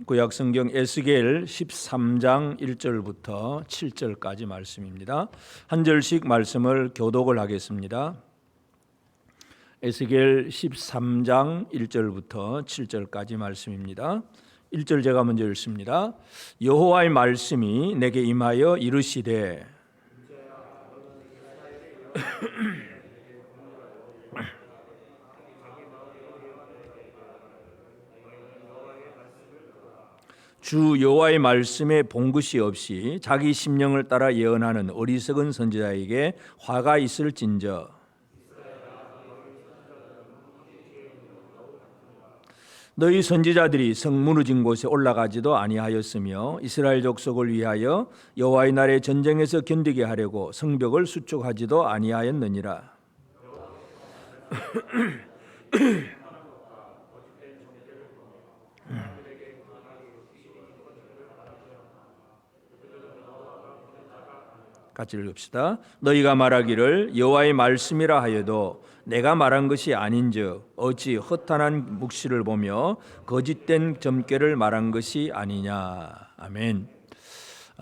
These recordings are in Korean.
구약성경 에스겔 13장 1절부터 7절까지 말씀입니다. 한 절씩 말씀을 교독을 하겠습니다. 에스겔 13장 1절부터 7절까지 말씀입니다. 1절 제가 먼저 읽습니다. 여호와의 말씀이 내게 임하여 이르시되 주 여호와의 말씀에 봉긋이 없이 자기 심령을 따라 예언하는 어리석은 선지자에게 화가 있을진저 너희 선지자들이 성 무너진 곳에 올라가지도 아니하였으며 이스라엘 족속을 위하여 여호와의 날에 전쟁에서 견디게 하려고 성벽을 수축하지도 아니하였느니라. 같이 읽읍시다. 너희가 말하기를 여호와의 말씀이라 하여도 내가 말한 것이 아닌즉 어찌 허탄한 묵시를 보며 거짓된 점괘를 말한 것이 아니냐. 아멘.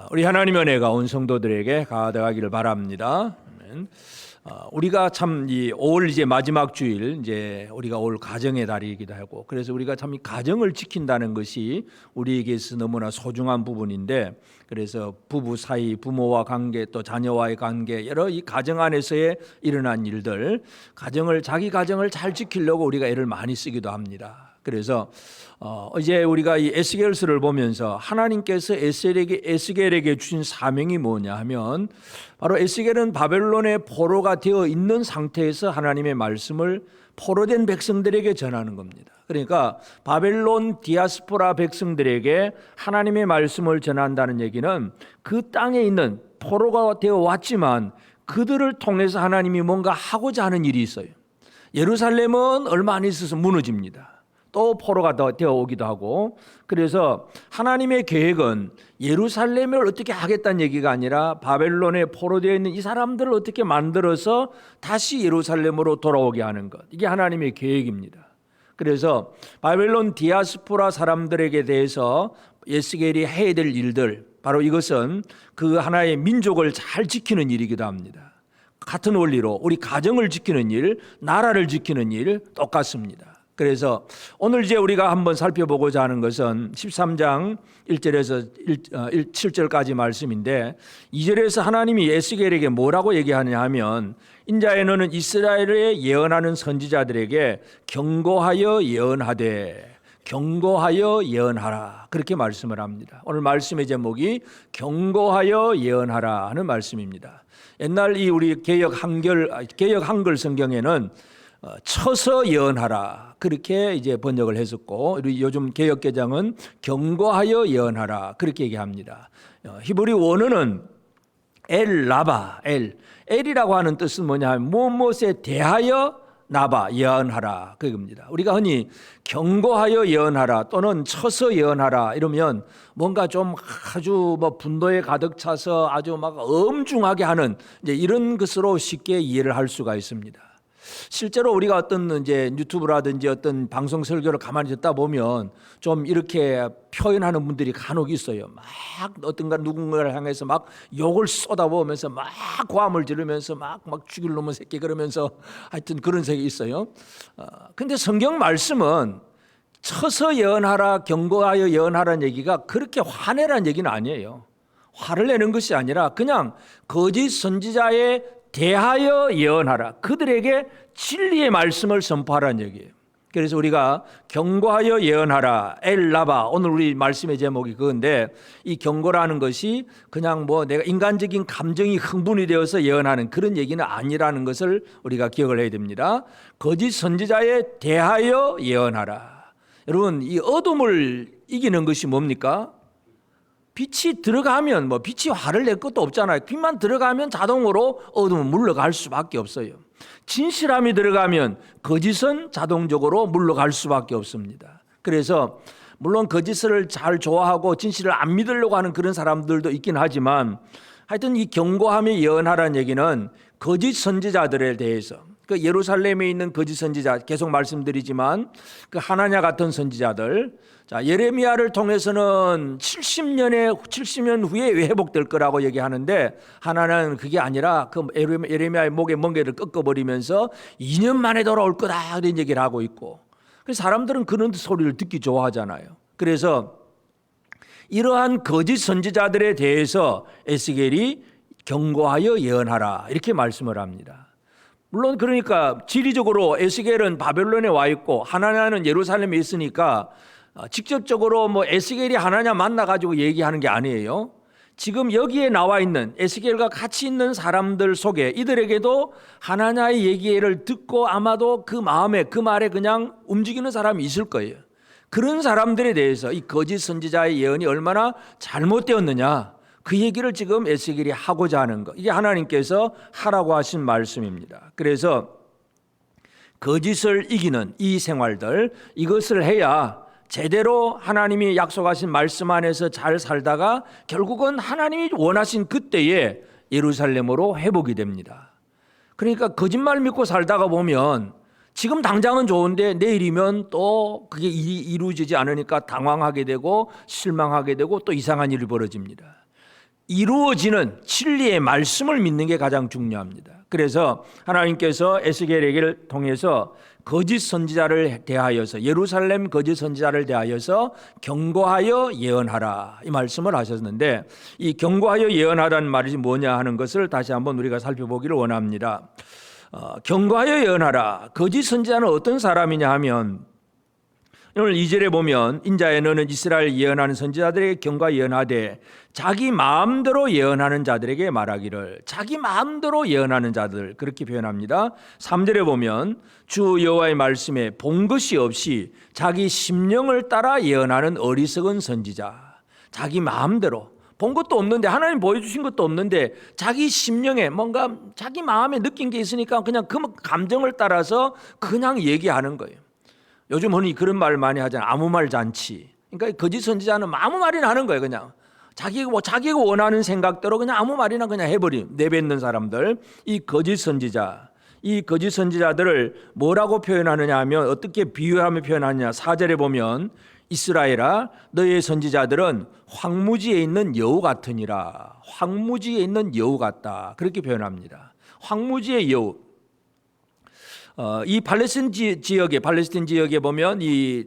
우리 하나님의 은혜가 온 성도들에게 가득하기를 바랍니다. 아멘. 우리가 참 이 5월 이제 마지막 주일 이제 우리가 올 가정의 달이기도 하고 그래서 우리가 참 이 가정을 지킨다는 것이 우리에게 있어 너무나 소중한 부분인데 그래서 부부 사이 부모와 관계 또 자녀와의 관계 여러 이 가정 안에서의 일어난 일들 가정을 자기 가정을 잘 지키려고 우리가 애를 많이 쓰기도 합니다. 그래서 이제 우리가 이 에스겔서를 보면서 하나님께서 에스겔에게 주신 사명이 뭐냐 하면 바로 에스겔은 바벨론의 포로가 되어 있는 상태에서 하나님의 말씀을 포로된 백성들에게 전하는 겁니다. 그러니까 바벨론 디아스포라 백성들에게 하나님의 말씀을 전한다는 얘기는 그 땅에 있는 포로가 되어 왔지만 그들을 통해서 하나님이 뭔가 하고자 하는 일이 있어요. 예루살렘은 얼마 안 있어서 무너집니다. 또 포로가 되어 오기도 하고 그래서 하나님의 계획은 예루살렘을 어떻게 하겠다는 얘기가 아니라 바벨론에 포로되어 있는 이 사람들을 어떻게 만들어서 다시 예루살렘으로 돌아오게 하는 것 이게 하나님의 계획입니다. 그래서 바벨론 디아스포라 사람들에게 대해서 에스겔이 해야 될 일들 바로 이것은 그 하나의 민족을 잘 지키는 일이기도 합니다. 같은 원리로 우리 가정을 지키는 일, 나라를 지키는 일 똑같습니다. 그래서 오늘 이제 우리가 한번 살펴보고자 하는 것은 13장 1절에서 7절까지 말씀인데 2절에서 하나님이 에스겔에게 뭐라고 얘기하느냐 하면 인자에 너는 이스라엘에 예언하는 선지자들에게 경고하여 예언하되 경고하여 예언하라 그렇게 말씀을 합니다. 오늘 말씀의 제목이 경고하여 예언하라 하는 말씀입니다. 옛날 이 우리 개역 한글 성경에는 쳐서 예언하라 그렇게 이제 번역을 했었고 우리 요즘 개역개정은 경고하여 예언하라 그렇게 얘기합니다. 히브리 원어는 엘라바 엘이라고 하는 뜻은 뭐냐 하면 무엇에 대하여 나바 예언하라 그겁니다. 우리가 흔히 경고하여 예언하라 또는 쳐서 예언하라 이러면 뭔가 좀 아주 분노에 가득 차서 아주 막 엄중하게 하는 이제 이런 것으로 쉽게 이해를 할 수가 있습니다. 실제로 우리가 어떤 이제 유튜브라든지 어떤 방송 설교를 가만히 듣다 보면 좀 이렇게 표현하는 분들이 간혹 있어요. 막 어떤가 누군가를 향해서 막 욕을 쏟아부으면서 막 고함을 지르면서 막 죽일 놈의 새끼 그러면서 하여튼 그런 색이 있어요. 근데 성경 말씀은 쳐서 예언하라 경고하여 예언하라는 얘기가 그렇게 화내라는 얘기는 아니에요. 화를 내는 것이 아니라 그냥 거짓 선지자의 대하여 예언하라. 그들에게 진리의 말씀을 선포하라는 얘기예요. 그래서 우리가 경고하여 예언하라. 엘라바. 오늘 우리 말씀의 제목이 그건데 이 경고라는 것이 그냥 내가 인간적인 감정이 흥분이 되어서 예언하는 그런 얘기는 아니라는 것을 우리가 기억을 해야 됩니다. 거짓 선지자에 대하여 예언하라. 여러분 이 어둠을 이기는 것이 뭡니까? 빛이 들어가면 빛이 화를 낼 것도 없잖아요. 빛만 들어가면 자동으로 어둠은 물러갈 수밖에 없어요. 진실함이 들어가면 거짓은 자동적으로 물러갈 수밖에 없습니다. 그래서 물론 거짓을 잘 좋아하고 진실을 안 믿으려고 하는 그런 사람들도 있긴 하지만 하여튼 이 경고하며 예언하라는 얘기는 거짓 선지자들에 대해서 그 예루살렘에 있는 거짓 선지자, 계속 말씀드리지만 그 하나냐 같은 선지자들, 자, 예레미야를 통해서는 70년 후에 회복될 거라고 얘기하는데, 하나는 그게 아니라 그 예레미야의 목에 멍게를 꺾어버리면서 2년 만에 돌아올 거다 이런 얘기를 하고 있고, 그래서 사람들은 그런 소리를 듣기 좋아하잖아요. 그래서 이러한 거짓 선지자들에 대해서 에스겔이 경고하여 예언하라 이렇게 말씀을 합니다. 물론 그러니까 지리적으로 에스겔은 바벨론에 와 있고 하나냐는 예루살렘에 있으니까 직접적으로 뭐 에스겔이 하나냐 만나가지고 얘기하는 게 아니에요. 지금 여기에 나와 있는 에스겔과 같이 있는 사람들 속에 이들에게도 하나냐의 얘기를 듣고 아마도 그 마음에 그 말에 그냥 움직이는 사람이 있을 거예요. 그런 사람들에 대해서 이 거짓 선지자의 예언이 얼마나 잘못되었느냐, 그 얘기를 지금 에스겔이 하고자 하는 것, 이게 하나님께서 하라고 하신 말씀입니다. 그래서 거짓을 이기는 이 생활들, 이것을 해야 제대로 하나님이 약속하신 말씀 안에서 잘 살다가 결국은 하나님이 원하신 그때에 예루살렘으로 회복이 됩니다. 그러니까 거짓말 믿고 살다가 보면 지금 당장은 좋은데 내일이면 또 그게 이루어지지 않으니까 당황하게 되고 실망하게 되고 또 이상한 일이 벌어집니다. 이루어지는 진리의 말씀을 믿는 게 가장 중요합니다. 그래서 하나님께서 에스겔에게를 통해서 거짓 선지자를 대하여서, 예루살렘 거짓 선지자를 대하여서 경고하여 예언하라 이 말씀을 하셨는데, 이 경고하여 예언하라는 말이 뭐냐 하는 것을 다시 한번 우리가 살펴보기를 원합니다. 경고하여 예언하라, 거짓 선지자는 어떤 사람이냐 하면, 오늘 2절에 보면 인자에 너는 이스라엘 예언하는 선지자들에게 경고하여 예언하되 자기 마음대로 예언하는 자들에게 말하기를, 자기 마음대로 예언하는 자들 그렇게 표현합니다. 3절에 보면 주 여호와의 말씀에 본 것이 없이 자기 심령을 따라 예언하는 어리석은 선지자, 자기 마음대로 본 것도 없는데, 하나님 보여주신 것도 없는데 자기 심령에 뭔가 자기 마음에 느낀 게 있으니까 그냥 그 감정을 따라서 그냥 얘기하는 거예요. 요즘 흔히 그런 말 많이 하잖아요. 아무 말 잔치. 그러니까 거짓 선지자는 아무 말이나 하는 거예요. 그냥 자기가 원하는 생각대로 그냥 아무 말이나 그냥 해버림, 내뱉는 사람들, 이 거짓 선지자, 이 거짓 선지자들을 뭐라고 표현하느냐 하면, 어떻게 비유하며 표현하느냐, 4절에 보면 이스라엘아 너의 선지자들은 황무지에 있는 여우 같으니라. 황무지에 있는 여우 같다 그렇게 표현합니다. 황무지의 여우, 이 팔레스틴 지역에 보면 이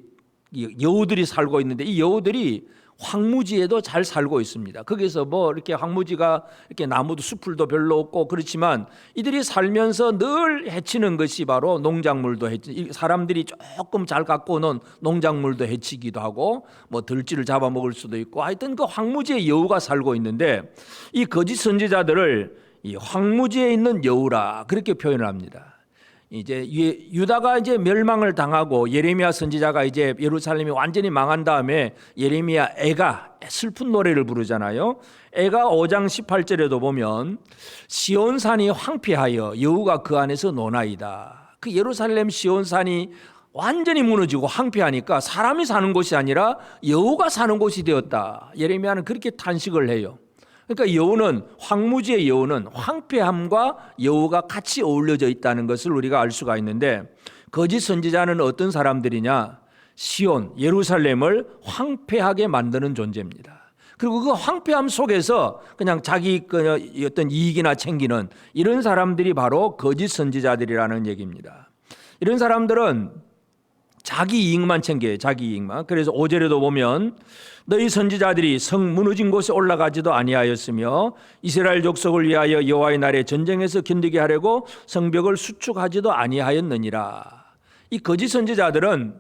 여우들이 살고 있는데, 이 여우들이 황무지에도 잘 살고 있습니다. 거기서 뭐 이렇게 황무지가 이렇게 나무도 수풀도 별로 없고 그렇지만 이들이 살면서 늘 해치는 것이 바로 농작물도 사람들이 조금 잘 갖고 오는 농작물도 해치기도 하고 뭐 들쥐를 잡아먹을 수도 있고, 하여튼 그 황무지에 여우가 살고 있는데, 이 거짓 선지자들을 이 황무지에 있는 여우라 그렇게 표현을 합니다. 이제 유다가 이제 멸망을 당하고 예레미야 선지자가 이제 예루살렘이 완전히 망한 다음에 예레미야 애가 슬픈 노래를 부르잖아요. 애가 5장 18절에도 보면 시온산이 황폐하여 여우가 그 안에서 노나이다. 그 예루살렘 시온산이 완전히 무너지고 황폐하니까 사람이 사는 곳이 아니라 여우가 사는 곳이 되었다. 예레미야는 그렇게 탄식을 해요. 그러니까 여우는, 황무지의 여우는 황폐함과 여우가 같이 어울려져 있다는 것을 우리가 알 수가 있는데, 거짓 선지자는 어떤 사람들이냐? 시온, 예루살렘을 황폐하게 만드는 존재입니다. 그리고 그 황폐함 속에서 그냥 자기 어떤 이익이나 챙기는 이런 사람들이 바로 거짓 선지자들이라는 얘기입니다. 이런 사람들은 자기 이익만 챙겨요. 자기 이익만. 그래서 5절에도 보면 너희 선지자들이 성 무너진 곳에 올라가지도 아니하였으며 이스라엘 족속을 위하여 여호와의 날에 전쟁에서 견디게 하려고 성벽을 수축하지도 아니하였느니라. 이 거짓 선지자들은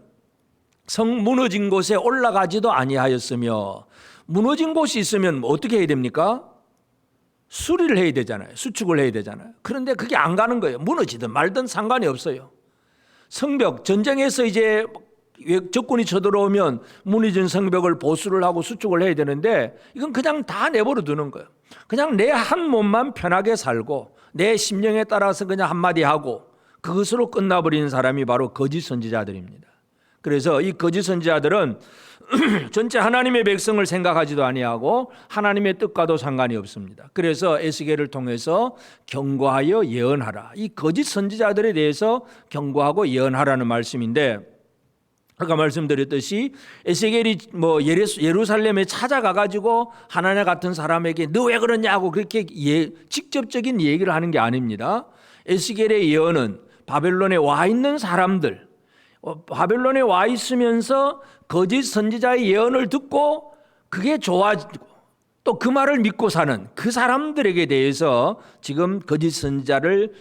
성 무너진 곳에 올라가지도 아니하였으며, 무너진 곳이 있으면 어떻게 해야 됩니까? 수리를 해야 되잖아요. 수축을 해야 되잖아요. 그런데 그게 안 가는 거예요. 무너지든 말든 상관이 없어요. 성벽, 전쟁에서 이제 적군이 쳐들어오면 무너진 성벽을 보수를 하고 수축을 해야 되는데, 이건 그냥 다 내버려 두는 거예요. 그냥 내 한 몸만 편하게 살고 내 심령에 따라서 그냥 한마디 하고 그것으로 끝나버리는 사람이 바로 거짓 선지자들입니다. 그래서 이 거짓 선지자들은 전체 하나님의 백성을 생각하지도 아니하고 하나님의 뜻과도 상관이 없습니다. 그래서 에스겔을 통해서 경고하여 예언하라. 이 거짓 선지자들에 대해서 경고하고 예언하라는 말씀인데, 아까 말씀드렸듯이 에스겔이 예루살렘에 찾아가 가지고 하나냐 같은 사람에게 너 왜 그러냐고 그렇게 직접적인 얘기를 하는 게 아닙니다. 에스겔의 예언은 바벨론에 와 있는 사람들, 바벨론에 와 있으면서 거짓 선지자의 예언을 듣고 그게 좋아지고 또 그 말을 믿고 사는 그 사람들에게 대해서 지금 거짓 선지자를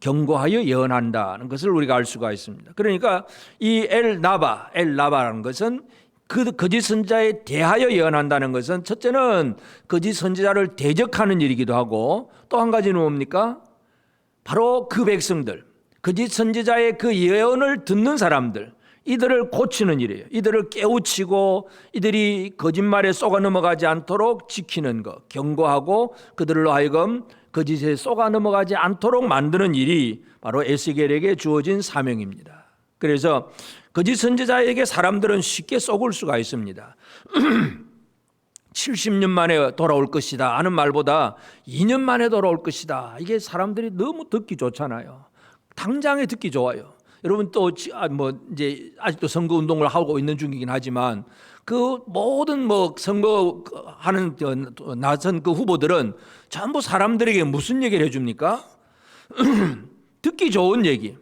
경고하여 예언한다는 것을 우리가 알 수가 있습니다. 그러니까 이 엘나바라는 것은 그 거짓 선지자에 대하여 예언한다는 것은 첫째는 거짓 선지자를 대적하는 일이기도 하고, 또 한 가지는 뭡니까? 바로 그 백성들, 거짓 선지자의 그 예언을 듣는 사람들, 이들을 고치는 일이에요. 이들을 깨우치고 이들이 거짓말에 속아 넘어가지 않도록 지키는 것, 경고하고 그들로 하여금 거짓에 속아 넘어가지 않도록 만드는 일이 바로 에스겔에게 주어진 사명입니다. 그래서 거짓 선지자에게 사람들은 쉽게 속을 수가 있습니다. 70년 만에 돌아올 것이다 하는 말보다 2년 만에 돌아올 것이다, 이게 사람들이 너무 듣기 좋잖아요. 당장에 듣기 좋아요. 여러분 또 이제 아직도 선거 운동을 하고 있는 중이긴 하지만 그 모든 선거하는 나선 그 후보들은 전부 사람들에게 무슨 얘기를 해줍니까? 듣기 좋은 얘기.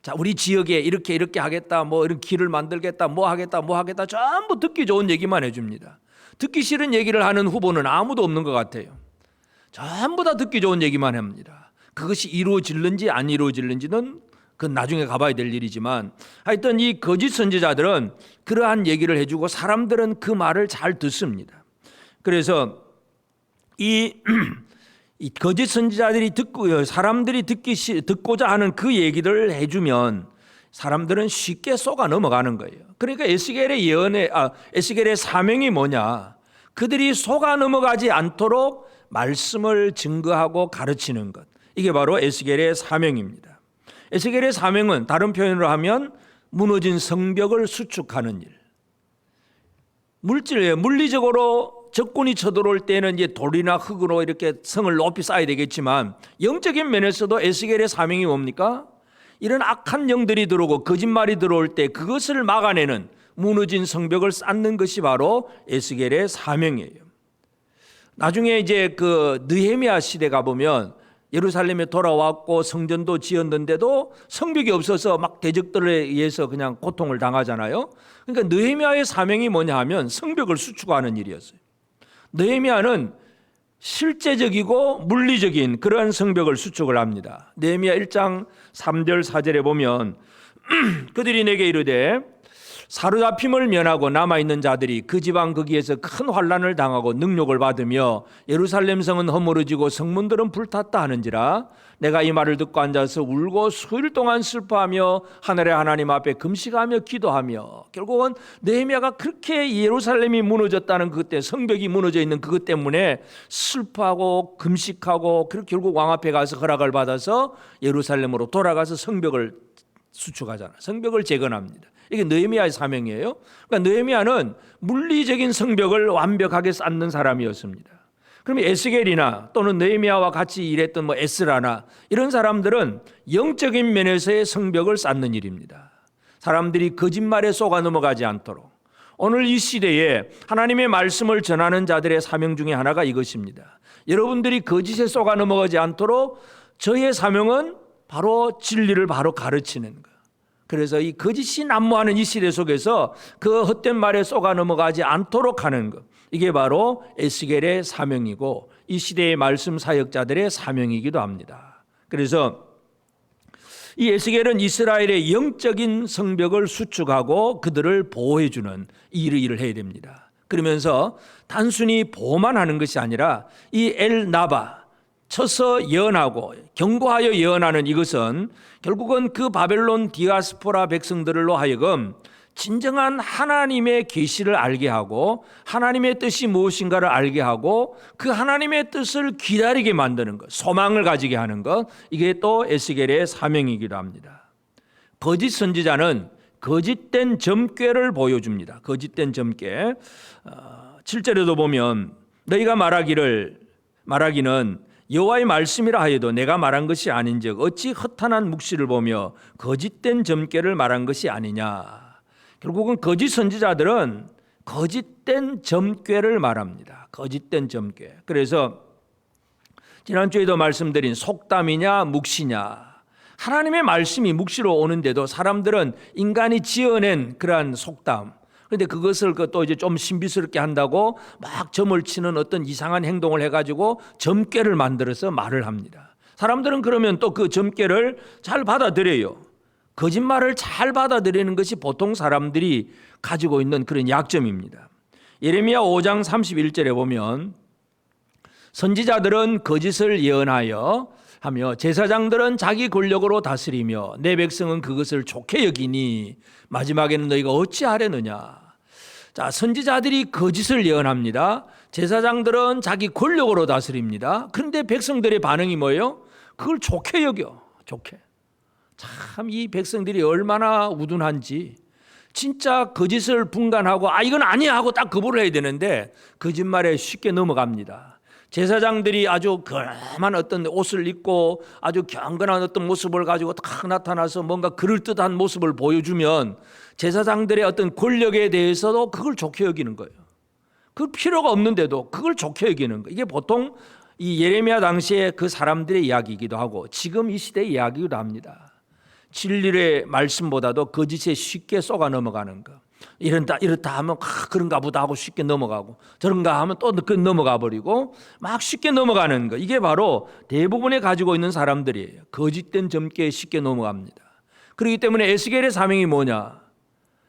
자, 우리 지역에 이렇게 하겠다, 이런 길을 만들겠다, 하겠다, 전부 듣기 좋은 얘기만 해줍니다. 듣기 싫은 얘기를 하는 후보는 아무도 없는 것 같아요. 전부 다 듣기 좋은 얘기만 합니다. 그것이 이루어질는지 안 이루어질는지는 그건 나중에 가봐야 될 일이지만, 하여튼 이 거짓 선지자들은 그러한 얘기를 해주고 사람들은 그 말을 잘 듣습니다. 그래서 이 거짓 선지자들이 사람들이 듣고자 하는 그 얘기를 해주면 사람들은 쉽게 속아 넘어가는 거예요. 그러니까 에스겔의 사명이 뭐냐? 그들이 속아 넘어가지 않도록 말씀을 증거하고 가르치는 것. 이게 바로 에스겔의 사명입니다. 에스겔의 사명은 다른 표현으로 하면 무너진 성벽을 수축하는 일. 물리적으로 적군이 쳐들어올 때는 이제 돌이나 흙으로 이렇게 성을 높이 쌓아야 되겠지만, 영적인 면에서도 에스겔의 사명이 뭡니까? 이런 악한 영들이 들어오고 거짓말이 들어올 때 그것을 막아내는 무너진 성벽을 쌓는 것이 바로 에스겔의 사명이에요. 나중에 이제 그 느헤미야 시대 가보면 예루살렘에 돌아왔고 성전도 지었는데도 성벽이 없어서 막 대적들에 의해서 그냥 고통을 당하잖아요. 그러니까 느헤미야의 사명이 뭐냐 하면 성벽을 수축하는 일이었어요. 느헤미야는 실제적이고 물리적인 그러한 성벽을 수축을 합니다. 느헤미야 1장 3절 4절에 보면 그들이 내게 이르되 사로잡힘을 면하고 남아있는 자들이 그 지방 거기에서 큰 환난을 당하고 능욕을 받으며 예루살렘 성은 허물어지고 성문들은 불탔다 하는지라 내가 이 말을 듣고 앉아서 울고 수일 동안 슬퍼하며 하늘의 하나님 앞에 금식하며 기도하며, 결국은 느헤미야가 그렇게 예루살렘이 무너졌다는 그때, 성벽이 무너져 있는 그것 때문에 슬퍼하고 금식하고, 그리고 결국 왕 앞에 가서 허락을 받아서 예루살렘으로 돌아가서 성벽을 수축하잖아요. 성벽을 재건합니다. 이게 느헤미야의 사명이에요. 그러니까 느헤미야는 물리적인 성벽을 완벽하게 쌓는 사람이었습니다. 그럼 에스겔이나 또는 느헤미야와 같이 일했던 에스라나 이런 사람들은 영적인 면에서의 성벽을 쌓는 일입니다. 사람들이 거짓말에 속아 넘어가지 않도록. 오늘 이 시대에 하나님의 말씀을 전하는 자들의 사명 중에 하나가 이것입니다. 여러분들이 거짓에 속아 넘어가지 않도록 저의 사명은 바로 진리를 바로 가르치는 것. 그래서 이 거짓이 난무하는 이 시대 속에서 그 헛된 말에 속아 넘어가지 않도록 하는 것, 이게 바로 에스겔의 사명이고 이 시대의 말씀 사역자들의 사명이기도 합니다. 그래서 이 에스겔은 이스라엘의 영적인 성벽을 수축하고 그들을 보호해주는 이 일을 해야 됩니다. 그러면서 단순히 보호만 하는 것이 아니라 이 엘나바, 쳐서 예언하고 경고하여 예언하는 이것은 결국은 그 바벨론 디아스포라 백성들로 하여금 진정한 하나님의 계시를 알게 하고 하나님의 뜻이 무엇인가를 알게 하고 그 하나님의 뜻을 기다리게 만드는 것, 소망을 가지게 하는 것, 이게 또 에스겔의 사명이기도 합니다. 거짓 선지자는 거짓된 점괘를 보여줍니다. 거짓된 점괘. 7절에도 보면 너희가 말하기는 여호와의 말씀이라 하여도 내가 말한 것이 아닌즉 어찌 허탄한 묵시를 보며 거짓된 점괘를 말한 것이 아니냐. 결국은 거짓 선지자들은 거짓된 점괘를 말합니다. 거짓된 점괘. 그래서 지난주에도 말씀드린 속담이냐 묵시냐. 하나님의 말씀이 묵시로 오는데도 사람들은 인간이 지어낸 그러한 속담, 그런데 그것을 또 이제 좀 신비스럽게 한다고 막 점을 치는 어떤 이상한 행동을 해가지고 점괘를 만들어서 말을 합니다. 사람들은 그러면 또 그 점괘를 잘 받아들여요. 거짓말을 잘 받아들이는 것이 보통 사람들이 가지고 있는 그런 약점입니다. 예레미야 5장 31절에 보면 선지자들은 거짓을 예언하여 하며 제사장들은 자기 권력으로 다스리며 내 백성은 그것을 좋게 여기니 마지막에는 너희가 어찌하려느냐. 자, 선지자들이 거짓을 예언합니다. 제사장들은 자기 권력으로 다스립니다. 그런데 백성들의 반응이 뭐예요? 그걸 좋게 여겨. 좋게. 참 이 백성들이 얼마나 우둔한지. 진짜 거짓을 분간하고 이건 아니야 하고 딱 거부를 해야 되는데 거짓말에 쉽게 넘어갑니다. 제사장들이 아주 그람한 어떤 옷을 입고 아주 경건한 어떤 모습을 가지고 딱 나타나서 뭔가 그럴듯한 모습을 보여주면 제사장들의 어떤 권력에 대해서도 그걸 좋게 여기는 거예요. 그 필요가 없는데도 그걸 좋게 여기는 거예요. 이게 보통 이 예레미야 당시에 그 사람들의 이야기이기도 하고 지금 이 시대의 이야기이기도 합니다. 진리의 말씀보다도 거짓에 쉽게 쏘가 넘어가는 거. 이렇다 하면 그런가 보다 하고 쉽게 넘어가고 저런가 하면 또 넘어가 버리고 막 쉽게 넘어가는 거. 이게 바로 대부분의 가지고 있는 사람들이에요. 거짓된 점괘에 쉽게 넘어갑니다. 그렇기 때문에 에스겔의 사명이 뭐냐?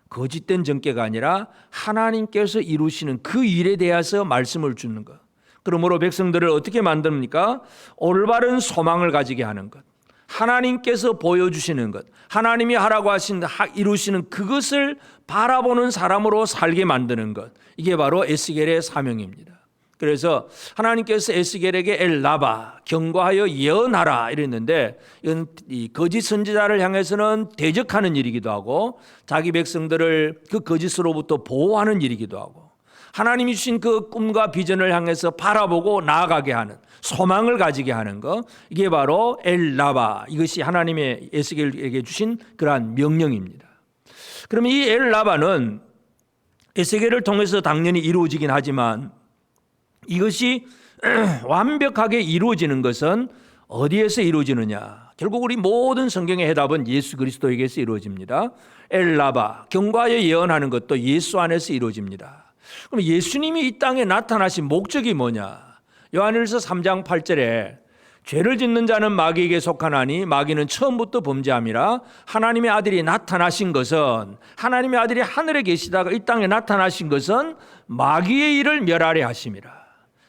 거짓된 점괘가 아니라 하나님께서 이루시는 그 일에 대해서 말씀을 주는 것. 그러므로 백성들을 어떻게 만듭니까? 올바른 소망을 가지게 하는 것. 하나님께서 보여주시는 것, 하나님이 하라고 하신 이루시는 그것을 바라보는 사람으로 살게 만드는 것. 이게 바로 에스겔의 사명입니다. 그래서 하나님께서 에스겔에게 엘라바 경고하여 예언하라 이랬는데 이건 이 거짓 선지자를 향해서는 대적하는 일이기도 하고 자기 백성들을 그 거짓으로부터 보호하는 일이기도 하고 하나님이 주신 그 꿈과 비전을 향해서 바라보고 나아가게 하는 소망을 가지게 하는 것. 이게 바로 엘라바. 이것이 하나님의 에스겔에게 주신 그러한 명령입니다. 그러면 이 엘라바는 에스겔을 통해서 당연히 이루어지긴 하지만 이것이 완벽하게 이루어지는 것은 어디에서 이루어지느냐? 결국 우리 모든 성경의 해답은 예수 그리스도에게서 이루어집니다. 엘라바, 경과에 예언하는 것도 예수 안에서 이루어집니다. 그럼 예수님이 이 땅에 나타나신 목적이 뭐냐? 요한일서 3장 8절에 죄를 짓는 자는 마귀에게 속하나니 마귀는 처음부터 범죄함이라. 하나님의 아들이 나타나신 것은 하나님의 아들이 하늘에 계시다가 이 땅에 나타나신 것은 마귀의 일을 멸하려 하심이라.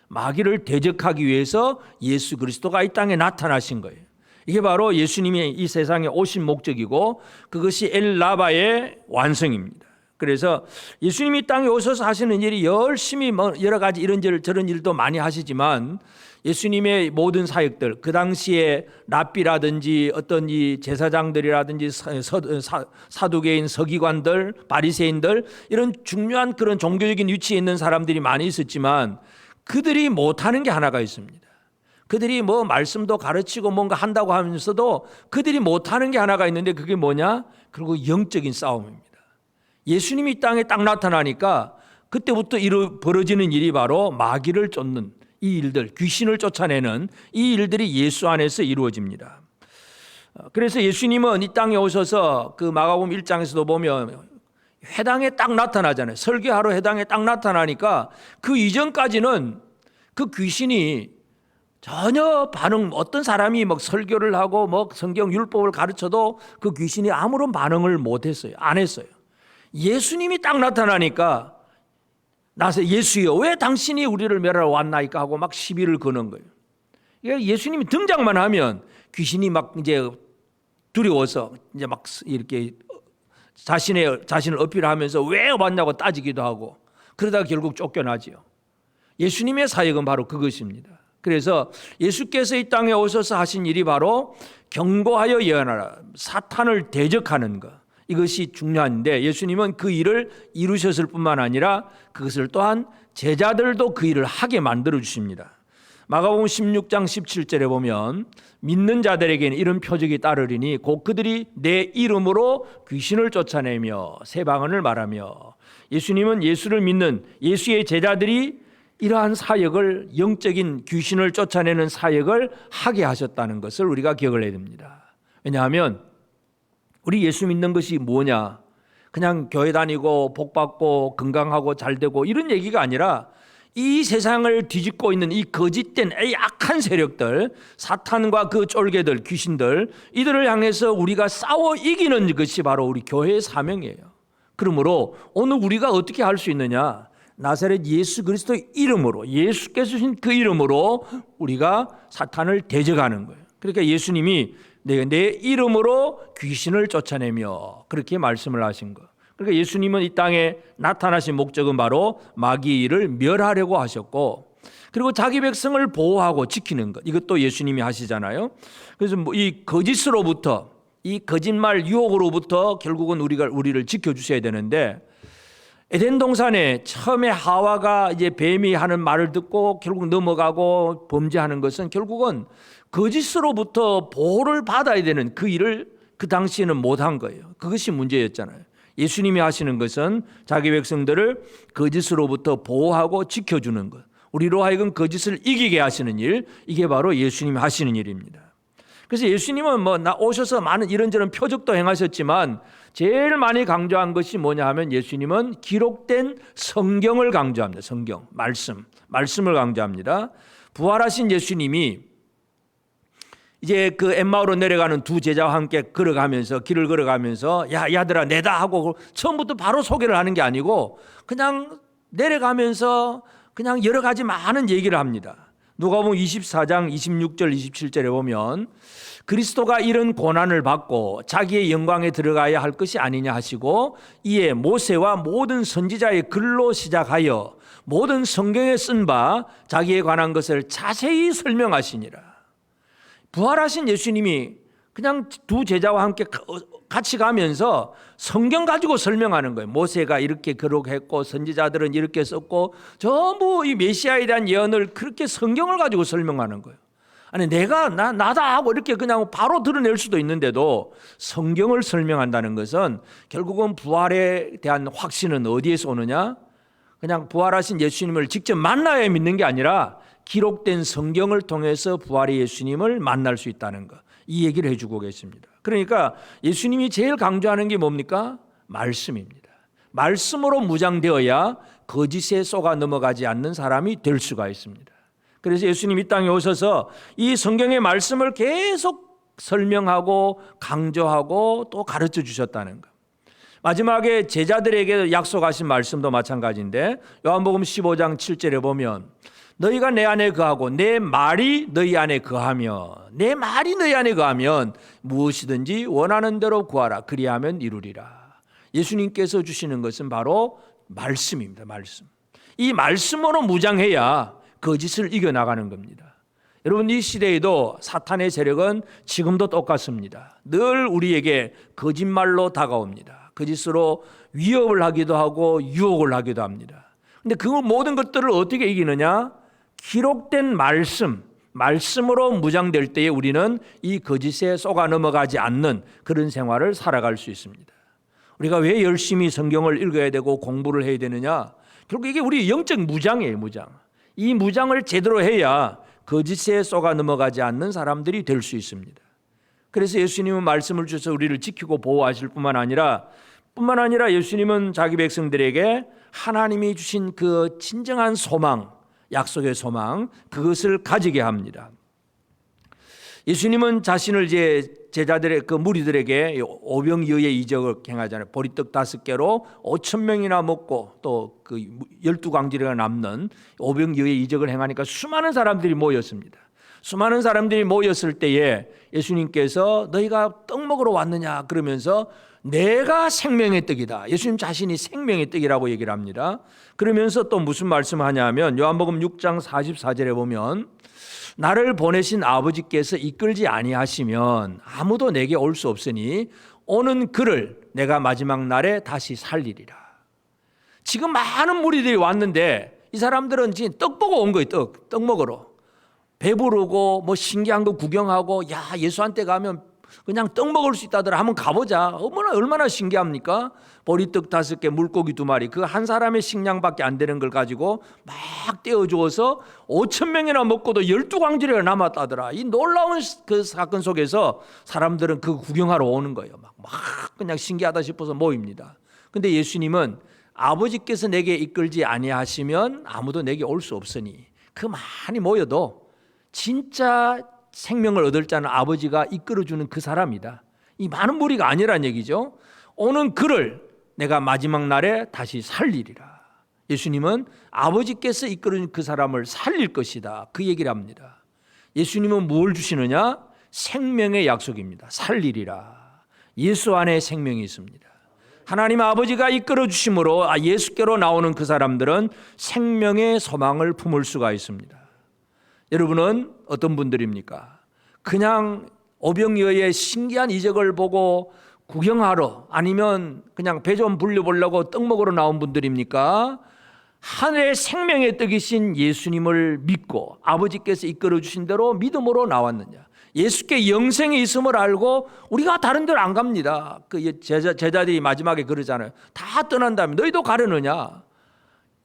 마귀를 대적하기 위해서 예수 그리스도가 이 땅에 나타나신 거예요. 이게 바로 예수님이 이 세상에 오신 목적이고 그것이 엘라바의 완성입니다. 그래서 예수님이 땅에 오셔서 하시는 일이 열심히 여러 가지 이런저런 저런 일도 많이 하시지만 예수님의 모든 사역들 그 당시에 랍비라든지 어떤 이 제사장들이라든지 사두개인 서기관들 바리새인들 이런 중요한 그런 종교적인 위치에 있는 사람들이 많이 있었지만 그들이 못하는 게 하나가 있습니다. 그들이 뭐 말씀도 가르치고 뭔가 한다고 하면서도 그들이 못하는 게 하나가 있는데 그게 뭐냐? 그리고 영적인 싸움입니다. 예수님이 이 땅에 딱 나타나니까 그때부터 벌어지는 일이 바로 마귀를 쫓는 이 일들, 귀신을 쫓아내는 이 일들이 예수 안에서 이루어집니다. 그래서 예수님은 이 땅에 오셔서 그 마가복음 1장에서도 보면 회당에 딱 나타나잖아요. 설교하러 회당에 딱 나타나니까 그 이전까지는 그 귀신이 전혀 어떤 사람이 막 설교를 하고 뭐 성경 율법을 가르쳐도 그 귀신이 아무런 반응을 못했어요. 안 했어요. 예수님이 딱 나타나니까 나서 예수여 왜 당신이 우리를 멸하러 왔나이까 하고 막 시비를 거는 거예요. 예수님이 등장만 하면 귀신이 막 이제 두려워서 이제 막 이렇게 자신을 어필하면서 왜 왔냐고 따지기도 하고 그러다가 결국 쫓겨나지요. 예수님의 사역은 바로 그것입니다. 그래서 예수께서 이 땅에 오셔서 하신 일이 바로 경고하여 예언하라. 사탄을 대적하는 것. 이것이 중요한데 예수님은 그 일을 이루셨을 뿐만 아니라 그것을 또한 제자들도 그 일을 하게 만들어 주십니다. 마가복음 16장 17절에 보면 믿는 자들에게는 이런 표적이 따르리니 곧 그들이 내 이름으로 귀신을 쫓아내며 새 방언을 말하며, 예수님은 예수를 믿는 예수의 제자들이 이러한 사역을, 영적인 귀신을 쫓아내는 사역을 하게 하셨다는 것을 우리가 기억을 해야 됩니다. 왜냐하면 우리 예수 믿는 것이 뭐냐, 그냥 교회 다니고 복 받고 건강하고 잘 되고 이런 얘기가 아니라 이 세상을 뒤집고 있는 이 거짓된 이 악한 세력들, 사탄과 그 쫄개들, 귀신들, 이들을 향해서 우리가 싸워 이기는 것이 바로 우리 교회의 사명이에요. 그러므로 오늘 우리가 어떻게 할 수 있느냐, 나사렛 예수 그리스도의 이름으로, 예수께서 주신 그 이름으로 우리가 사탄을 대적하는 거예요. 그러니까 예수님이 내 이름으로 귀신을 쫓아내며 그렇게 말씀을 하신 거. 그러니까 예수님은 이 땅에 나타나신 목적은 바로 마귀를 멸하려고 하셨고, 그리고 자기 백성을 보호하고 지키는 것, 이것도 예수님이 하시잖아요. 그래서 이 거짓으로부터, 이 거짓말 유혹으로부터 결국은 우리를 지켜주셔야 되는데, 에덴 동산에 처음에 하와가 이제 뱀이 하는 말을 듣고 결국 넘어가고 범죄하는 것은 결국은 거짓으로부터 보호를 받아야 되는 그 일을 그 당시에는 못한 거예요. 그것이 문제였잖아요. 예수님이 하시는 것은 자기 백성들을 거짓으로부터 보호하고 지켜주는 것, 우리로 하여금 거짓을 이기게 하시는 일, 이게 바로 예수님이 하시는 일입니다. 그래서 예수님은 오셔서 많은 이런저런 표적도 행하셨지만 제일 많이 강조한 것이 뭐냐 하면 예수님은 기록된 성경을 강조합니다. 성경, 말씀을 강조합니다. 부활하신 예수님이 이제 그 엠마오로 내려가는 두 제자와 함께 길을 걸어가면서 야 야들아 내다 하고 처음부터 바로 소개를 하는 게 아니고 그냥 내려가면서 그냥 여러 가지 많은 얘기를 합니다. 누가복음 24장 26절 27절에 보면 그리스도가 이런 고난을 받고 자기의 영광에 들어가야 할 것이 아니냐 하시고, 이에 모세와 모든 선지자의 글로 시작하여 모든 성경에 쓴 바 자기에 관한 것을 자세히 설명하시니라. 부활하신 예수님이 그냥 두 제자와 함께 같이 가면서 성경 가지고 설명하는 거예요. 모세가 이렇게 기록했고 선지자들은 이렇게 썼고, 전부 이 메시아에 대한 예언을 그렇게 성경을 가지고 설명하는 거예요. 아니 내가 나다 하고 이렇게 그냥 바로 드러낼 수도 있는데도 성경을 설명한다는 것은 결국은 부활에 대한 확신은 어디에서 오느냐? 그냥 부활하신 예수님을 직접 만나야 믿는 게 아니라 기록된 성경을 통해서 부활의 예수님을 만날 수 있다는 것, 이 얘기를 해주고 계십니다. 그러니까 예수님이 제일 강조하는 게 뭡니까? 말씀입니다. 말씀으로 무장되어야 거짓에 속아 넘어가지 않는 사람이 될 수가 있습니다. 그래서 예수님이 이 땅에 오셔서 이 성경의 말씀을 계속 설명하고 강조하고 또 가르쳐 주셨다는 것. 마지막에 제자들에게 약속하신 말씀도 마찬가지인데 요한복음 15장 7절에 보면 너희가 내 안에 거하고 내 말이 너희 안에 거하며, 내 말이 너희 안에 거하면 무엇이든지 원하는 대로 구하라 그리하면 이루리라. 예수님께서 주시는 것은 바로 말씀입니다. 말씀. 이 말씀으로 무장해야 거짓을 이겨나가는 겁니다. 여러분, 이 시대에도 사탄의 세력은 지금도 똑같습니다. 늘 우리에게 거짓말로 다가옵니다. 거짓으로 위협을 하기도 하고 유혹을 하기도 합니다. 근데 그 모든 것들을 어떻게 이기느냐? 기록된 말씀으로 무장될 때에 우리는 이 거짓에 속아 넘어가지 않는 그런 생활을 살아갈 수 있습니다. 우리가 왜 열심히 성경을 읽어야 되고 공부를 해야 되느냐? 결국 이게 우리 영적 무장이에요. 무장. 이 무장을 제대로 해야 거짓에 속아 넘어가지 않는 사람들이 될 수 있습니다. 그래서 예수님은 말씀을 주셔서 우리를 지키고 보호하실 뿐만 아니라 예수님은 자기 백성들에게 하나님이 주신 그 진정한 소망, 약속의 소망, 그것을 가지게 합니다. 예수님은 자신을 이제 제자들의 그 무리들에게 오병이어의 이적을 행하잖아요. 보리떡 5개로 5,000명이나 먹고 또 그 12광지리가 남는 오병이어의 이적을 행하니까 수많은 사람들이 모였습니다. 수많은 사람들이 모였을 때에 예수님께서 너희가 떡 먹으러 왔느냐 그러면서 내가 생명의 떡이다. 예수님 자신이 생명의 떡이라고 얘기를 합니다. 그러면서 또 무슨 말씀을 하냐면 요한복음 6장 44절에 보면 나를 보내신 아버지께서 이끌지 아니하시면 아무도 내게 올 수 없으니 오는 그를 내가 마지막 날에 다시 살리리라. 지금 많은 무리들이 왔는데 이 사람들은 지금 떡 보고 온 거예요. 떡 먹으러. 배부르고 뭐 신기한 거 구경하고, 야, 예수한테 가면 그냥 떡 먹을 수 있다더라. 한번 가보자. 얼마나 신기합니까? 보리떡 5개, 물고기 2마리, 그 한 사람의 식량밖에 안 되는 걸 가지고 막 떼어주어서 5,000명이나 먹고도 12광주리가 남았다더라. 이 놀라운 그 사건 속에서 사람들은 그 구경하러 오는 거예요. 막 그냥 신기하다 싶어서 모입니다. 근데 예수님은 아버지께서 내게 이끌지 아니하시면 아무도 내게 올 수 없으니, 그 많이 모여도 진짜 생명을 얻을 자는 아버지가 이끌어주는 그 사람이다. 이 많은 무리가 아니란 얘기죠. 오는 그를 내가 마지막 날에 다시 살리리라. 예수님은 아버지께서 이끌어준 그 사람을 살릴 것이다. 그 얘기를 합니다. 예수님은 뭘 주시느냐? 생명의 약속입니다. 살리리라. 예수 안에 생명이 있습니다. 하나님 아버지가 이끌어 주심으로 예수께로 나오는 그 사람들은 생명의 소망을 품을 수가 있습니다. 여러분은 어떤 분들입니까? 그냥 오병이어의 신기한 이적을 보고 구경하러, 아니면 그냥 배 좀 불려보려고 떡 먹으러 나온 분들입니까? 하늘의 생명의 떡이신 예수님을 믿고 아버지께서 이끌어 주신 대로 믿음으로 나왔느냐? 예수께 영생이 있음을 알고 우리가 다른 데로 안 갑니다. 그 제자들이 마지막에 그러잖아요. 다 떠난 다음에 너희도 가려느냐?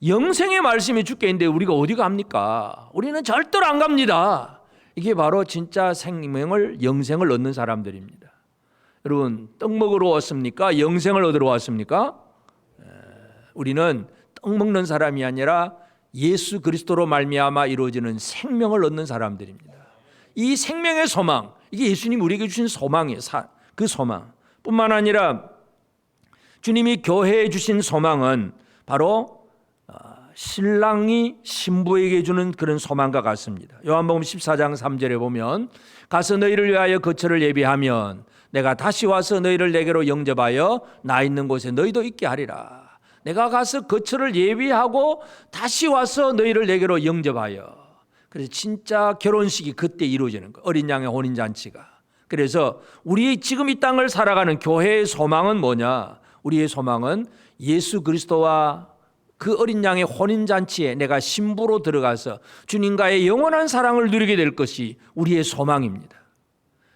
영생의 말씀이 주께 있는데 우리가 어디 갑니까? 우리는 절대로 안 갑니다. 이게 바로 진짜 생명을, 영생을 얻는 사람들입니다. 여러분, 떡 먹으러 왔습니까? 영생을 얻으러 왔습니까? 우리는 떡 먹는 사람이 아니라 예수 그리스도로 말미암아 이루어지는 생명을 얻는 사람들입니다. 이 생명의 소망, 이게 예수님 우리에게 주신 소망이에요. 그 소망 뿐만 아니라 주님이 교회에 주신 소망은 바로 신랑이 신부에게 주는 그런 소망과 같습니다. 요한복음 14장 3절에 보면, 가서 너희를 위하여 거처를 예비하면 내가 다시 와서 너희를 내게로 영접하여 나 있는 곳에 너희도 있게 하리라. 내가 가서 거처를 예비하고 다시 와서 너희를 내게로 영접하여. 그래서 진짜 결혼식이 그때 이루어지는 거예요. 어린 양의 혼인잔치가. 그래서 우리 지금 이 땅을 살아가는 교회의 소망은 뭐냐? 우리의 소망은 예수 그리스도와 그 어린 양의 혼인잔치에 내가 신부로 들어가서 주님과의 영원한 사랑을 누리게 될 것이 우리의 소망입니다.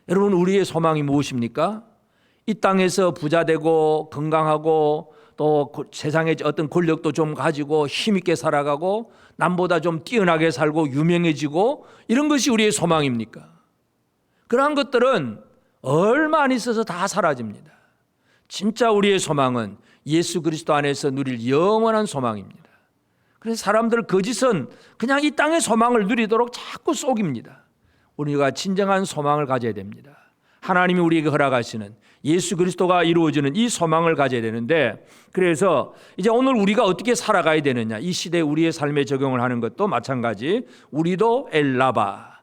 여러분, 우리의 소망이 무엇입니까? 이 땅에서 부자 되고 건강하고 또 세상의 어떤 권력도 좀 가지고 힘있게 살아가고 남보다 좀 뛰어나게 살고 유명해지고, 이런 것이 우리의 소망입니까? 그러한 것들은 얼마 안 있어서 다 사라집니다. 진짜 우리의 소망은 예수 그리스도 안에서 누릴 영원한 소망입니다. 그래서 사람들 거짓은 그냥 이 땅의 소망을 누리도록 자꾸 속입니다. 우리가 진정한 소망을 가져야 됩니다. 하나님이 우리에게 허락하시는 예수 그리스도가 이루어지는 이 소망을 가져야 되는데, 그래서 이제 오늘 우리가 어떻게 살아가야 되느냐, 이 시대에 우리의 삶에 적용을 하는 것도 마찬가지. 우리도 엘라바,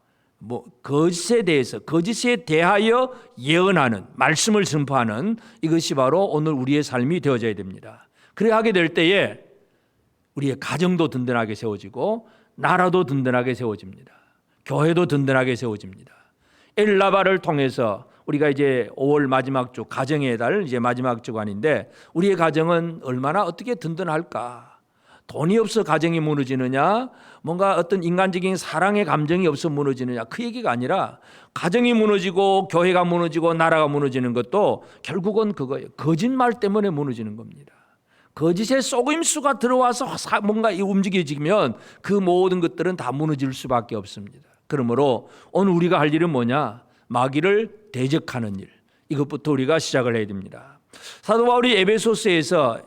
거짓에 대해서, 거짓에 대하여 예언하는, 말씀을 선포하는, 이것이 바로 오늘 우리의 삶이 되어져야 됩니다. 그래 하게 될 때에 우리의 가정도 든든하게 세워지고 나라도 든든하게 세워집니다. 교회도 든든하게 세워집니다. 엘라바를 통해서 우리가 이제 5월 마지막 주, 가정의 달 이제 마지막 주간인데, 우리의 가정은 얼마나 어떻게 든든할까? 돈이 없어 가정이 무너지느냐, 뭔가 어떤 인간적인 사랑의 감정이 없어 무너지느냐, 그 얘기가 아니라 가정이 무너지고 교회가 무너지고 나라가 무너지는 것도 결국은 그거예요. 거짓말 때문에 무너지는 겁니다. 거짓의 속임수가 들어와서 뭔가 움직여지면 그 모든 것들은 다 무너질 수밖에 없습니다. 그러므로 오늘 우리가 할 일은 뭐냐? 마귀를 대적하는 일, 이것부터 우리가 시작을 해야 됩니다. 사도 바울이 에베소서에서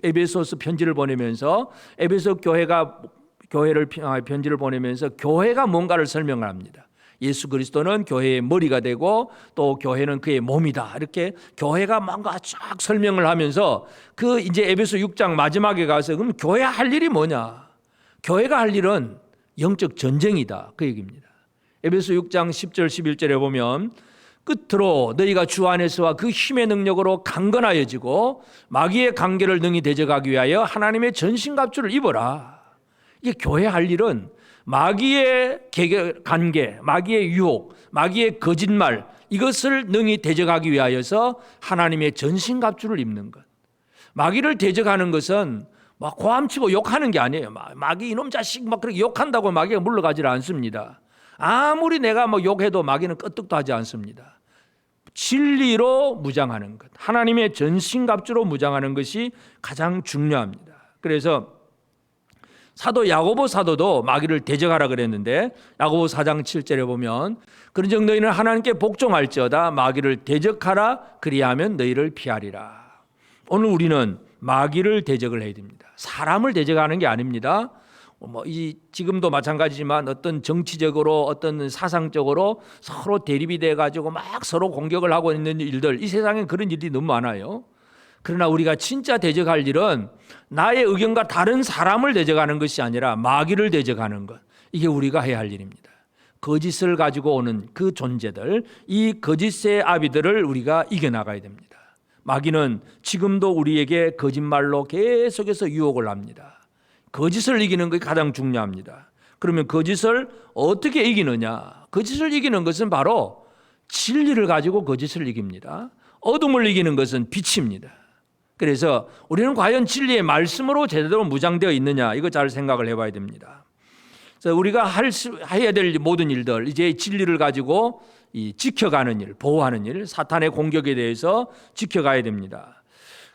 에베소서 편지를 보내면서, 에베소 교회를 편지를 보내면서 교회가 뭔가를 설명을 합니다. 예수 그리스도는 교회의 머리가 되고 또 교회는 그의 몸이다. 이렇게 교회가 뭔가 쫙 설명을 하면서 그 이제 에베소 6장 마지막에 가서, 그럼 교회 할 일이 뭐냐? 교회가 할 일은 영적 전쟁이다. 그 얘기입니다. 에베소 6장 10절 11절에 보면, 끝으로 너희가 주 안에서와 그 힘의 능력으로 강건하여지고 마귀의 관계를 능히 대적하기 위하여 하나님의 전신갑주를 입어라. 이게 교회 할 일은 마귀의 관계, 마귀의 유혹, 마귀의 거짓말, 이것을 능히 대적하기 위하여서 하나님의 전신갑주를 입는 것. 마귀를 대적하는 것은 막 고함치고 욕하는 게 아니에요. 마귀 이놈 자식 막 그렇게 욕한다고 마귀가 물러가지 않습니다. 아무리 내가 뭐 욕해도 마귀는 끄떡도 하지 않습니다. 진리로 무장하는 것, 하나님의 전신갑주로 무장하는 것이 가장 중요합니다. 그래서 사도 야고보 사도도 마귀를 대적하라 그랬는데 야고보 4장 7절에 보면 그런즉 너희는 하나님께 복종할지어다 마귀를 대적하라 그리하면 너희를 피하리라. 오늘 우리는 마귀를 대적을 해야 됩니다. 사람을 대적하는 게 아닙니다. 지금도 마찬가지지만 어떤 정치적으로 어떤 사상적으로 서로 대립이 돼가지고 막 서로 공격을 하고 있는 일들, 이 세상엔 그런 일이 너무 많아요. 그러나 우리가 진짜 대적할 일은 나의 의견과 다른 사람을 대적하는 것이 아니라 마귀를 대적하는 것, 이게 우리가 해야 할 일입니다. 거짓을 가지고 오는 그 존재들, 이 거짓의 아비들을 우리가 이겨나가야 됩니다. 마귀는 지금도 우리에게 거짓말로 계속해서 유혹을 합니다. 거짓을 이기는 것이 가장 중요합니다. 그러면 거짓을 어떻게 이기느냐? 거짓을 이기는 것은 바로 진리를 가지고 거짓을 이깁니다. 어둠을 이기는 것은 빛입니다. 그래서 우리는 과연 진리의 말씀으로 제대로 무장되어 있느냐, 이거 잘 생각을 해봐야 됩니다. 그래서 우리가 해야 될 모든 일들, 이제 진리를 가지고 지켜가는 일, 보호하는 일, 사탄의 공격에 대해서 지켜가야 됩니다.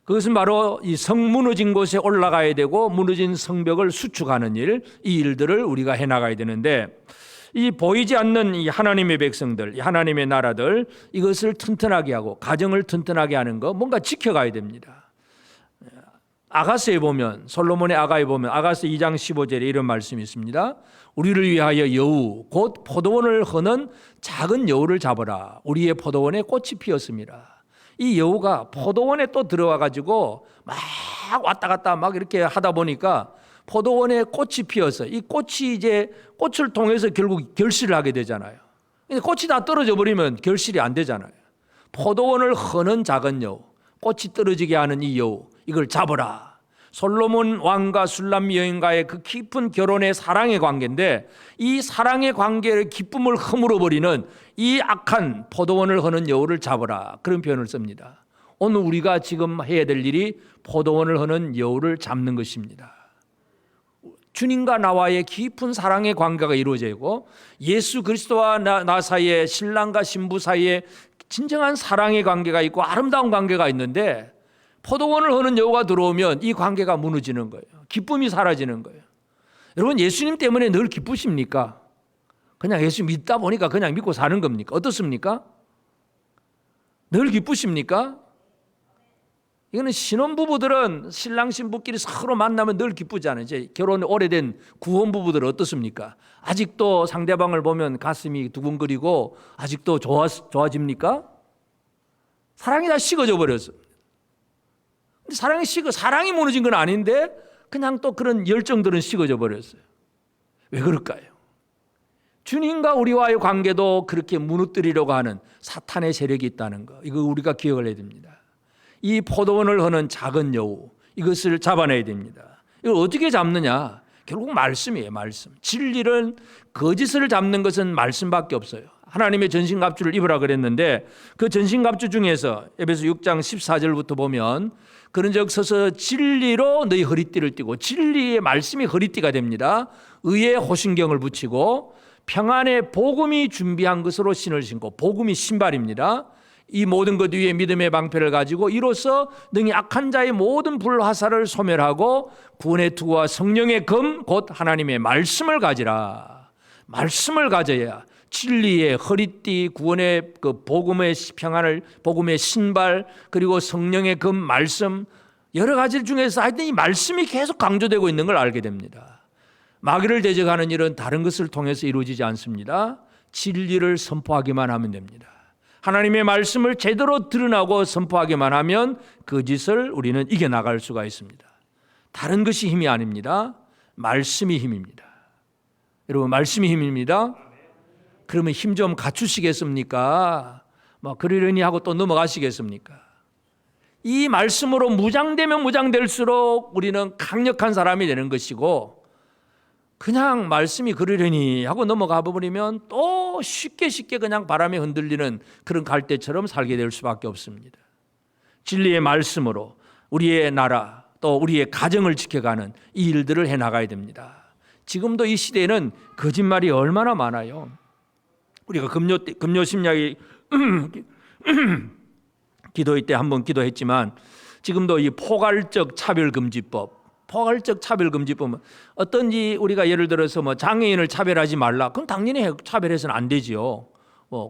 그것은 바로 이 성 무너진 곳에 올라가야 되고 무너진 성벽을 수축하는 일, 이 일들을 우리가 해나가야 되는데, 이 보이지 않는 이 하나님의 백성들, 이 하나님의 나라들, 이것을 튼튼하게 하고 가정을 튼튼하게 하는 거, 뭔가 지켜가야 됩니다. 아가스에 보면, 솔로몬의 아가에 보면 아가스 2장 15절에 이런 말씀이 있습니다. 우리를 위하여 여우 곧 포도원을 허는 작은 여우를 잡아라. 우리의 포도원에 꽃이 피었습니다. 이 여우가 포도원에 또 들어와 가지고 막 왔다 갔다 막 이렇게 하다 보니까 포도원에 꽃이 피어서 이 꽃이 이제 꽃을 통해서 결국 결실을 하게 되잖아요. 근데 꽃이 다 떨어져 버리면 결실이 안 되잖아요. 포도원을 허는 작은 여우, 꽃이 떨어지게 하는 이 여우, 이걸 잡아라. 솔로몬 왕과 술람 여인과의 그 깊은 결혼의 사랑의 관계인데, 이 사랑의 관계의 기쁨을 허물어 버리는 이 악한 포도원을 허는 여우를 잡아라, 그런 표현을 씁니다. 오늘 우리가 지금 해야 될 일이 포도원을 허는 여우를 잡는 것입니다. 주님과 나와의 깊은 사랑의 관계가 이루어지고 예수 그리스도와 나 사이에, 신랑과 신부 사이에 진정한 사랑의 관계가 있고 아름다운 관계가 있는데, 포도원을 허는 여우가 들어오면 이 관계가 무너지는 거예요. 기쁨이 사라지는 거예요. 여러분, 예수님 때문에 늘 기쁘십니까? 그냥 예수 믿다 보니까 그냥 믿고 사는 겁니까? 어떻습니까? 늘 기쁘십니까? 이거는 신혼부부들은 신랑 신부끼리 서로 만나면 늘 기쁘잖아요. 이제 결혼 오래된 구혼부부들은 어떻습니까? 아직도 상대방을 보면 가슴이 두근거리고 아직도 좋아집니까? 사랑이 다 식어져 버렸어. 사랑이 무너진 건 아닌데 그냥 또 그런 열정들은 식어져 버렸어요. 왜 그럴까요? 주님과 우리와의 관계도 그렇게 무너뜨리려고 하는 사탄의 세력이 있다는 거, 이거 우리가 기억을 해야 됩니다. 이 포도원을 허는 작은 여우, 이것을 잡아내야 됩니다. 이걸 어떻게 잡느냐? 결국 말씀이에요. 말씀. 진리를, 거짓을 잡는 것은 말씀밖에 없어요. 하나님의 전신갑주를 입으라 그랬는데 그 전신갑주 중에서 에베소 6장 14절부터 보면 그런즉 서서 진리로 너희 허리띠를 띠고, 진리의 말씀이 허리띠가 됩니다. 의의 호신경을 붙이고 평안의 복음이 준비한 것으로 신을 신고, 복음이 신발입니다. 이 모든 것 위에 믿음의 방패를 가지고 이로써 능히 악한 자의 모든 불화살을 소멸하고 구원의 투구와 성령의 검 곧 하나님의 말씀을 가지라. 말씀을 가져야 진리의 허리띠, 구원의 그 복음의 평안을, 복음의 신발, 그리고 성령의 검, 말씀, 여러 가지 중에서 하여튼 이 말씀이 계속 강조되고 있는 걸 알게 됩니다. 마귀를 대적하는 일은 다른 것을 통해서 이루어지지 않습니다. 진리를 선포하기만 하면 됩니다. 하나님의 말씀을 제대로 드러나고 선포하기만 하면 그 짓을 우리는 이겨나갈 수가 있습니다. 다른 것이 힘이 아닙니다. 말씀이 힘입니다. 여러분, 말씀이 힘입니다. 그러면 힘 좀 갖추시겠습니까? 그러려니 하고 또 넘어가시겠습니까? 이 말씀으로 무장되면 무장될수록 우리는 강력한 사람이 되는 것이고, 그냥 말씀이 그러려니 하고 넘어가 버리면 또 쉽게 그냥 바람에 흔들리는 그런 갈대처럼 살게 될 수밖에 없습니다. 진리의 말씀으로 우리의 나라 또 우리의 가정을 지켜가는 이 일들을 해나가야 됩니다. 지금도 이 시대에는 거짓말이 얼마나 많아요. 우리가 금요 심야의 기도회 때 한번 기도했지만 지금도 이 포괄적 포괄적 차별금지법은 어떤지 우리가 예를 들어서 뭐 장애인을 차별하지 말라. 그럼 당연히 차별해서는 안 되지요.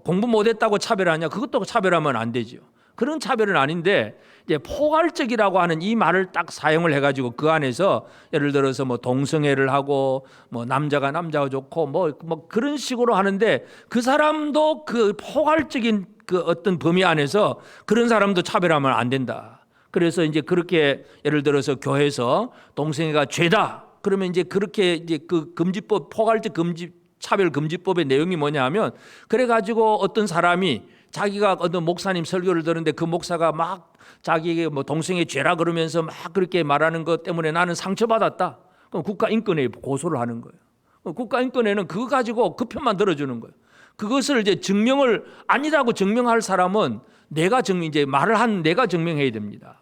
공부 못했다고 차별하냐? 그것도 차별하면 안 되죠. 그런 차별은 아닌데 이제 포괄적이라고 하는 이 말을 딱 사용을 해가지고 그 안에서 예를 들어서 뭐 동성애를 하고 뭐 남자가 좋고 뭐 그런 식으로 하는데 그 사람도 그 포괄적인 그 어떤 범위 안에서 그런 사람도 차별하면 안 된다. 그래서 이제 그렇게 예를 들어서 교회에서 동성애가 죄다. 그러면 이제 그렇게 이제 그 금지법 포괄적 차별 금지법의 내용이 뭐냐 하면 그래가지고 어떤 사람이 자기가 어떤 목사님 설교를 들었는데 그 목사가 막 자기에게 뭐 동성애 죄라 그러면서 막 그렇게 말하는 것 때문에 나는 상처받았다. 그럼 국가인권회에 고소를 하는 거예요. 국가인권회는 그거 가지고 그 편만 들어주는 거예요. 그것을 이제 증명을 아니라고 증명할 사람은 내가 말을 한 내가 증명해야 됩니다.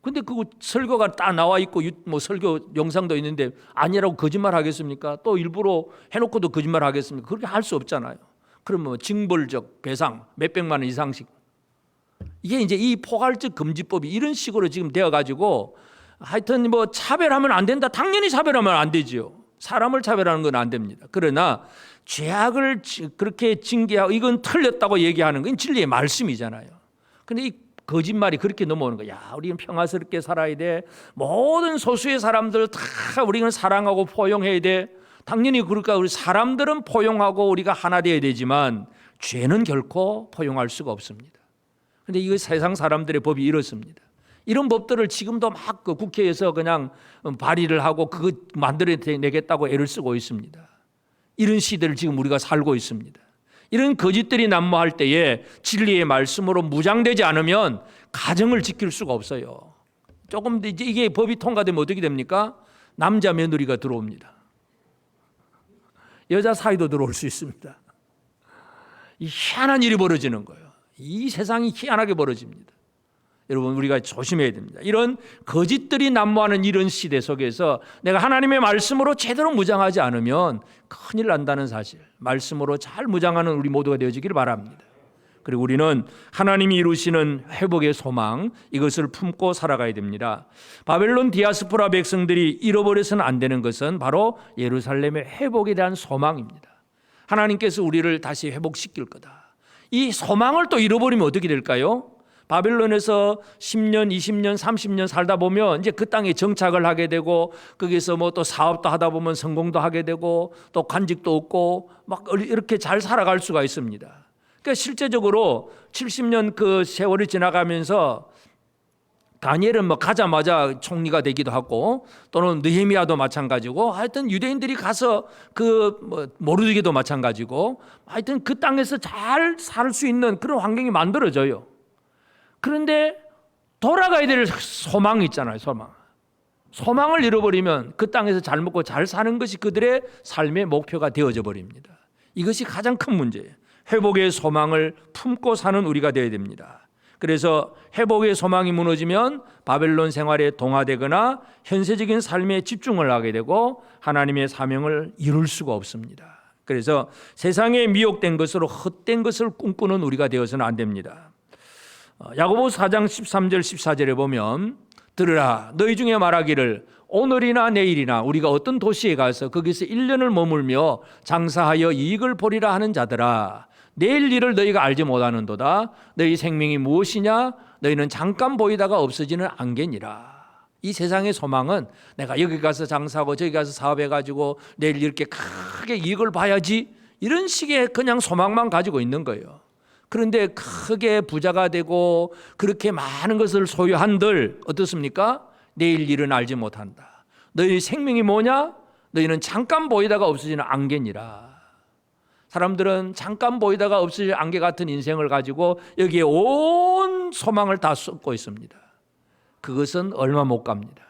근데 그 설교가 딱 나와 있고 뭐 설교 영상도 있는데 아니라고 거짓말 하겠습니까? 또 일부러 해놓고도 거짓말 하겠습니까? 그렇게 할 수 없잖아요. 그러면 뭐 징벌적 배상 몇백만 원 이상씩 이게 이제 이 포괄적 금지법이 이런 식으로 지금 되어가지고 하여튼 뭐 차별하면 안 된다. 당연히 차별하면 안 되지요. 사람을 차별하는 건 안 됩니다. 그러나 죄악을 그렇게 징계하고 이건 틀렸다고 얘기하는 건 진리의 말씀이잖아요. 근데 이 거짓말이 그렇게 넘어오는 거야. 야, 우리는 평화스럽게 살아야 돼. 모든 소수의 사람들 다 우리는 사랑하고 포용해야 돼. 당연히 그러니까 우리 사람들은 포용하고 우리가 하나 되어야 되지만 죄는 결코 포용할 수가 없습니다. 그런데 이거 세상 사람들의 법이 이렇습니다. 이런 법들을 지금도 막 그 국회에서 그냥 발의를 하고 그거 만들어내겠다고 애를 쓰고 있습니다. 이런 시대를 지금 우리가 살고 있습니다. 이런 거짓들이 난무할 때에 진리의 말씀으로 무장되지 않으면 가정을 지킬 수가 없어요. 조금 더 이게 법이 통과되면 어떻게 됩니까? 남자 며느리가 들어옵니다. 여자 사이도 들어올 수 있습니다. 이 희한한 일이 벌어지는 거예요. 이 세상이 희한하게 벌어집니다. 여러분 우리가 조심해야 됩니다. 이런 거짓들이 난무하는 이런 시대 속에서 내가 하나님의 말씀으로 제대로 무장하지 않으면 큰일 난다는 사실, 말씀으로 잘 무장하는 우리 모두가 되어지기를 바랍니다. 그리고 우리는 하나님이 이루시는 회복의 소망, 이것을 품고 살아가야 됩니다. 바벨론 디아스포라 백성들이 잃어버려서는 안 되는 것은 바로 예루살렘의 회복에 대한 소망입니다. 하나님께서 우리를 다시 회복시킬 거다. 이 소망을 또 잃어버리면 어떻게 될까요? 바벨론에서 10년, 20년, 30년 살다 보면 이제 그 땅에 정착을 하게 되고 거기서 뭐 또 사업도 하다 보면 성공도 하게 되고 또 관직도 얻고 막 이렇게 잘 살아갈 수가 있습니다. 그러니까 실제적으로 70년 그 세월이 지나가면서 다니엘은 뭐 가자마자 총리가 되기도 하고 또는 느헤미야도 마찬가지고 하여튼 유대인들이 가서 그 뭐 모르드게도 마찬가지고 하여튼 그 땅에서 잘 살 수 있는 그런 환경이 만들어져요. 그런데 돌아가야 될 소망이 있잖아요. 소망을 잃어버리면 그 땅에서 잘 먹고 잘 사는 것이 그들의 삶의 목표가 되어져 버립니다. 이것이 가장 큰 문제예요. 회복의 소망을 품고 사는 우리가 되어야 됩니다. 그래서 회복의 소망이 무너지면 바벨론 생활에 동화되거나 현세적인 삶에 집중을 하게 되고 하나님의 사명을 이룰 수가 없습니다. 그래서 세상에 미혹된 것으로 헛된 것을 꿈꾸는 우리가 되어서는 안 됩니다. 야고보서 4장 13절 14절에 보면 들으라 너희 중에 말하기를 오늘이나 내일이나 우리가 어떤 도시에 가서 거기서 1년을 머물며 장사하여 이익을 보리라 하는 자들아 내일 일을 너희가 알지 못하는도다. 너희 생명이 무엇이냐? 너희는 잠깐 보이다가 없어지는 안개니라. 이 세상의 소망은 내가 여기 가서 장사하고 저기 가서 사업해가지고 내일 이렇게 크게 이익을 봐야지 이런 식의 그냥 소망만 가지고 있는 거예요. 그런데 크게 부자가 되고 그렇게 많은 것을 소유한들 어떻습니까? 내일 일은 알지 못한다. 너희 생명이 뭐냐? 너희는 잠깐 보이다가 없어지는 안개니라. 사람들은 잠깐 보이다가 없어질 안개 같은 인생을 가지고 여기에 온 소망을 다 쏟고 있습니다. 그것은 얼마 못 갑니다.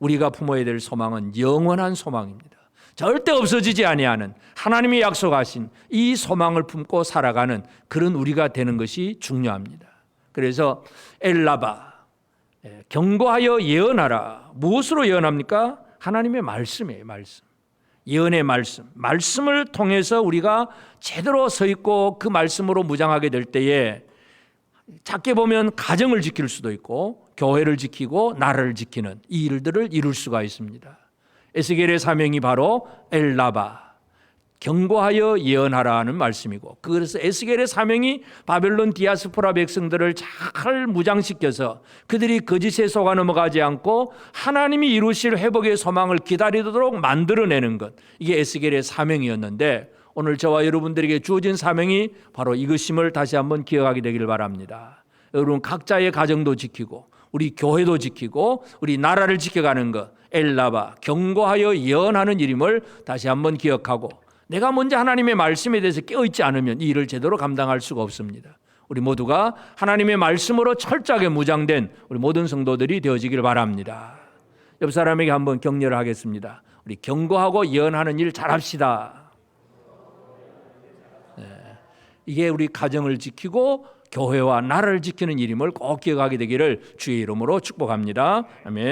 우리가 품어야 될 소망은 영원한 소망입니다. 절대 없어지지 아니하는 하나님이 약속하신 이 소망을 품고 살아가는 그런 우리가 되는 것이 중요합니다. 그래서 엘라바, 경고하여 예언하라. 무엇으로 예언합니까? 하나님의 말씀이에요. 말씀. 예언의 말씀. 말씀을 통해서 우리가 제대로 서 있고 그 말씀으로 무장하게 될 때에 작게 보면 가정을 지킬 수도 있고 교회를 지키고 나라를 지키는 이 일들을 이룰 수가 있습니다. 에스겔의 사명이 바로 엘라바, 경고하여 예언하라는 말씀이고, 그래서 에스겔의 사명이 바벨론 디아스포라 백성들을 잘 무장시켜서 그들이 거짓에 속아 넘어가지 않고 하나님이 이루실 회복의 소망을 기다리도록 만들어내는 것, 이게 에스겔의 사명이었는데 오늘 저와 여러분들에게 주어진 사명이 바로 이것임을 다시 한번 기억하게 되기를 바랍니다. 여러분 각자의 가정도 지키고 우리 교회도 지키고 우리 나라를 지켜가는 것, 엘라바, 경고하여 예언하는 일임을 다시 한번 기억하고, 내가 먼저 하나님의 말씀에 대해서 깨어있지 않으면 이 일을 제대로 감당할 수가 없습니다. 우리 모두가 하나님의 말씀으로 철저하게 무장된 우리 모든 성도들이 되어지길 바랍니다. 옆 사람에게 한번 격려를 하겠습니다. 우리 경고하고 예언하는 일 잘합시다. 이게 우리 가정을 지키고 교회와 나라를 지키는 일임을 꼭 기억하게 되기를 주의 이름으로 축복합니다. 아멘.